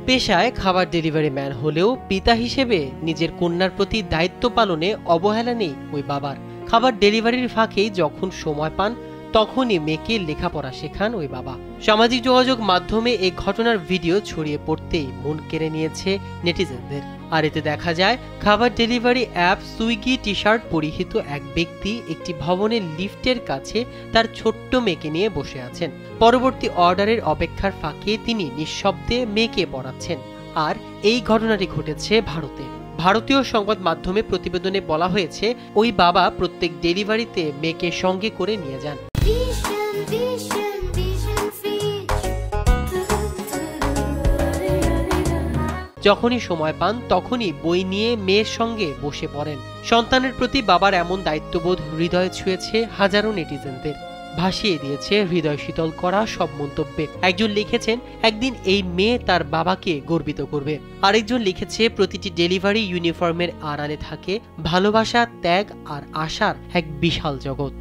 পেশায় খাবার delivery man হলেও পিতা হিসেবে নিজের কন্যার প্রতি দায়িত্ব পালনে অবহেলা নেই ওই বাবার। খাবার ডেলিভারির ফাঁকেই যখন সময় পান তখনই মেয়েকে লেখাপড়া শেখান ওই বাবা। সামাজিক যোগাযোগ মাধ্যমে এই ঘটনার ভিডিও ছড়িয়ে পড়তেই মন কেড়ে নিয়েছে নেটিজেনদের। আর এতে দেখা যায় খাবার delivery app Swiggy T shirt পরিহিত এক ব্যক্তি একটি ভবনের লিফটের কাছে তার ছোট্ট মেয়েকে নিয়ে বসে আছেন। পরবর্তী অর্ডারের অপেক্ষার ফাঁকে তিনি নিঃশব্দে মেয়েকে পড়াচ্ছেন। আর এই ঘটনাটি ঘটেছে ভারতে। ভারতীয় সংবাদ মাধ্যমে প্রতিবেদনে বলা হয়েছে ওই বাবা প্রত্যেক ডেলিভারিতে মেয়েকে সঙ্গে করে নিয়ে যান। যখনই সময় পান তখনই বই নিয়ে মেয়ের সঙ্গে বসে পড়েন। সন্তানের প্রতি বাবার এমন দায়িত্ববোধ হৃদয়ে ছুঁয়েছে হাজারো নেটিজেনদের, ভাসিয়ে দিয়েছে হৃদয় শীতল করা সব মন্তব্যে। একজন লিখেছেন একদিন এই মেয়ে তার বাবাকে গর্বিত করবে। আরেকজন লিখেছে প্রতিটি ডেলিভারি ইউনিফর্মের আড়ালে থাকে ভালোবাসা, ত্যাগ আর আশার এক বিশাল জগৎ।